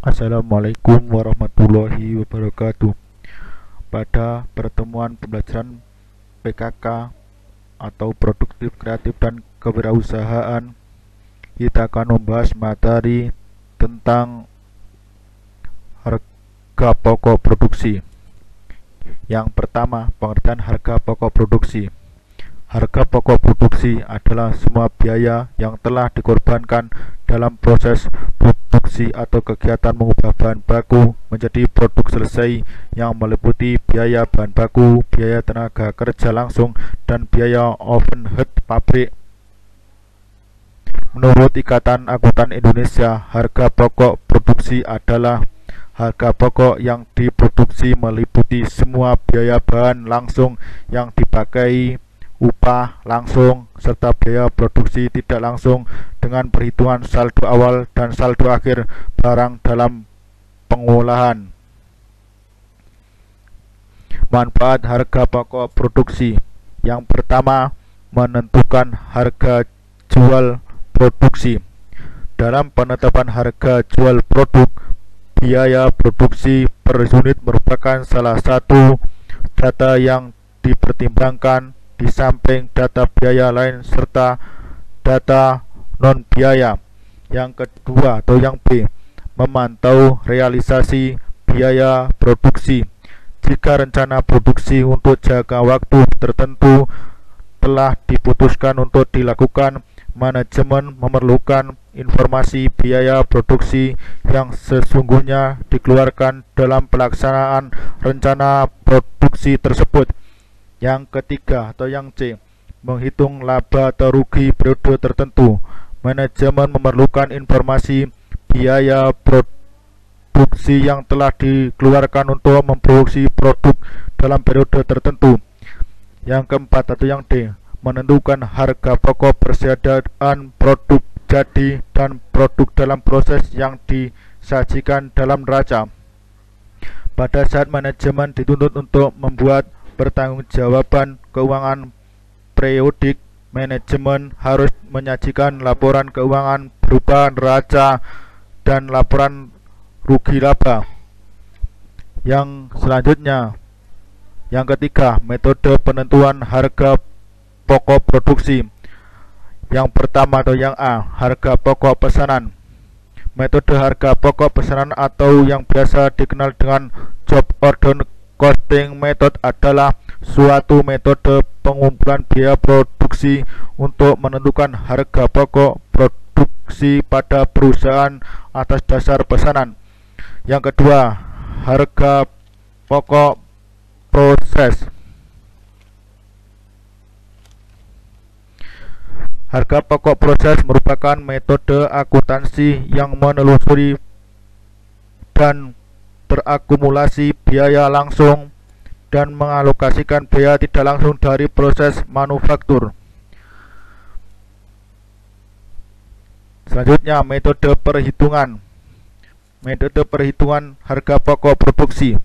Assalamualaikum warahmatullahi wabarakatuh. Pada pertemuan pembelajaran PKK atau produktif kreatif dan kewirausahaan, kita akan membahas materi tentang harga pokok produksi. Yang pertama, pengertian harga pokok produksi. Harga pokok produksi adalah semua biaya yang telah dikorbankan dalam proses produksi atau kegiatan mengubah bahan baku menjadi produk selesai, yang meliputi biaya bahan baku, biaya tenaga kerja langsung, dan biaya overhead pabrik. Menurut Ikatan Akuntan Indonesia, harga pokok produksi adalah harga pokok yang diproduksi meliputi semua biaya bahan langsung yang dipakai, upah langsung, serta biaya produksi tidak langsung dengan perhitungan saldo awal dan saldo akhir barang dalam pengolahan. Manfaat harga pokok produksi. Yang pertama, menentukan harga jual produksi. Dalam penetapan harga jual produk, biaya produksi per unit merupakan salah satu data yang dipertimbangkan di samping data biaya lain serta data non-biaya. Yang kedua atau yang B, memantau realisasi biaya produksi. Jika rencana produksi untuk jangka waktu tertentu telah diputuskan untuk dilakukan, manajemen memerlukan informasi biaya produksi yang sesungguhnya dikeluarkan dalam pelaksanaan rencana produksi tersebut. Yang ketiga atau yang C, menghitung laba atau rugi periode tertentu. Manajemen memerlukan informasi biaya produksi yang telah dikeluarkan untuk memproduksi produk dalam periode tertentu. Yang keempat atau yang D, menentukan harga pokok persediaan produk jadi dan produk dalam proses yang disajikan dalam neraca. Pada saat manajemen dituntut untuk membuat pertanggungjawaban keuangan periodik, manajemen harus menyajikan laporan keuangan berupa neraca dan laporan rugi laba. Yang selanjutnya, yang ketiga, metode penentuan harga pokok produksi. Yang pertama atau yang A, harga pokok pesanan. Metode harga pokok pesanan atau yang biasa dikenal dengan job order costing method adalah suatu metode pengumpulan biaya produksi untuk menentukan harga pokok produksi pada perusahaan atas dasar pesanan. Yang kedua, harga pokok proses. Harga pokok proses merupakan metode akuntansi yang menelusuri dan berakumulasi biaya langsung dan mengalokasikan biaya tidak langsung dari proses manufaktur. Selanjutnya, metode perhitungan. Metode perhitungan harga pokok produksi.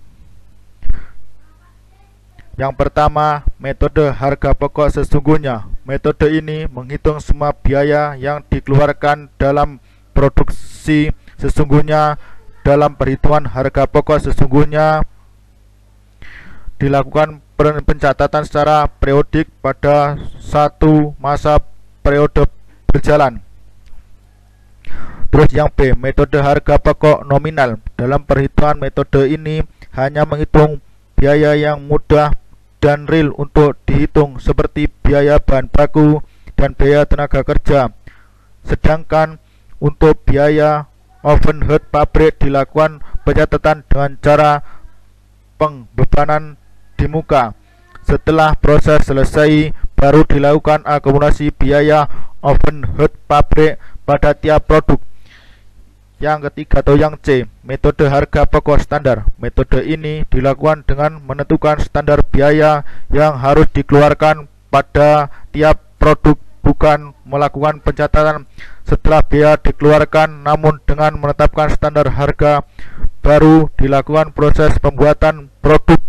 Yang pertama, metode harga pokok sesungguhnya. Metode ini menghitung semua biaya yang dikeluarkan dalam produksi sesungguhnya. Dalam perhitungan harga pokok sesungguhnya dilakukan pencatatan secara periodik pada satu masa periode berjalan. Terus yang B, metode harga pokok nominal. Dalam perhitungan metode ini hanya menghitung biaya yang mudah dan real untuk dihitung seperti biaya bahan baku dan biaya tenaga kerja. Sedangkan untuk biaya overhead pabrik dilakukan pencatatan dengan cara pembebanan di muka. Setelah proses selesai, baru dilakukan akumulasi biaya overhead pabrik pada tiap produk. Yang ketiga atau yang C, metode harga pokok standar. Metode ini dilakukan dengan menentukan standar biaya yang harus dikeluarkan pada tiap produk, bukan melakukan pencatatan setelah biaya dikeluarkan, namun dengan menetapkan standar harga baru dilakukan proses pembuatan produk.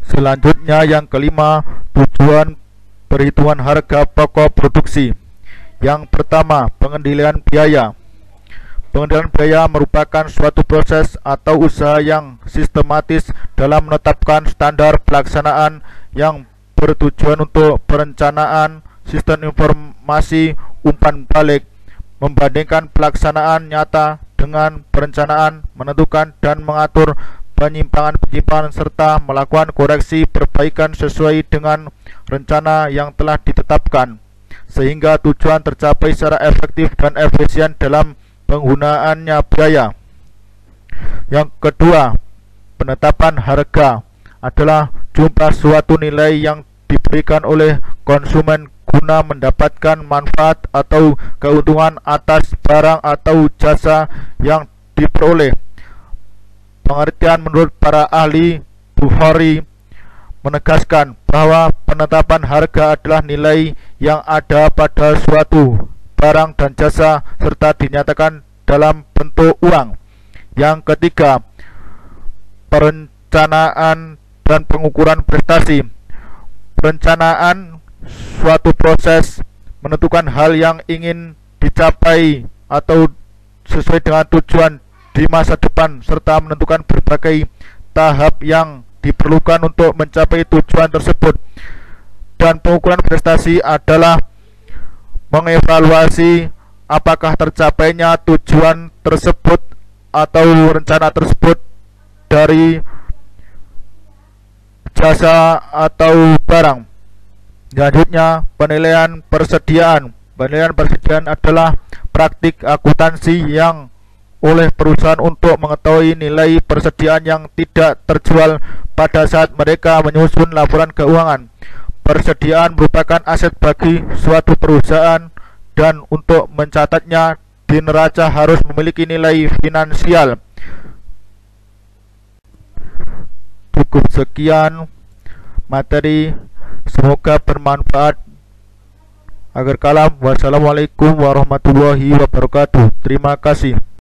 Selanjutnya yang kelima, tujuan perhitungan harga pokok produksi. Yang pertama, pengendalian biaya. Pengendalian biaya merupakan suatu proses atau usaha yang sistematis dalam menetapkan standar pelaksanaan yang bertujuan untuk perencanaan sistem informasi umpan balik, membandingkan pelaksanaan nyata dengan perencanaan, menentukan dan mengatur penyimpangan-penyimpangan serta melakukan koreksi perbaikan sesuai dengan rencana yang telah ditetapkan, sehingga tujuan tercapai secara efektif dan efisien dalam penggunaannya biaya. Yang kedua, penetapan harga adalah jumlah suatu nilai yang diberikan oleh konsumen guna mendapatkan manfaat atau keuntungan atas barang atau jasa yang diperoleh. Pengertian menurut para ahli Bukhari menegaskan bahwa penetapan harga adalah nilai yang ada pada suatu barang dan jasa serta dinyatakan dalam bentuk uang. Yang ketiga, perencanaan dan pengukuran prestasi. Perencanaan suatu proses menentukan hal yang ingin dicapai atau sesuai dengan tujuan di masa depan serta menentukan berbagai tahap yang diperlukan untuk mencapai tujuan tersebut. Dan pengukuran prestasi adalah mengevaluasi apakah tercapainya tujuan tersebut atau rencana tersebut dari jasa atau barang. Selanjutnya, penilaian persediaan. Penilaian persediaan adalah praktik akuntansi yang oleh perusahaan untuk mengetahui nilai persediaan yang tidak terjual pada saat mereka menyusun laporan keuangan. Persediaan merupakan aset bagi suatu perusahaan dan untuk mencatatnya di neraca harus memiliki nilai finansial. Cukup sekian materi, semoga bermanfaat. Akhir kalam, wassalamualaikum warahmatullahi wabarakatuh. Terima kasih.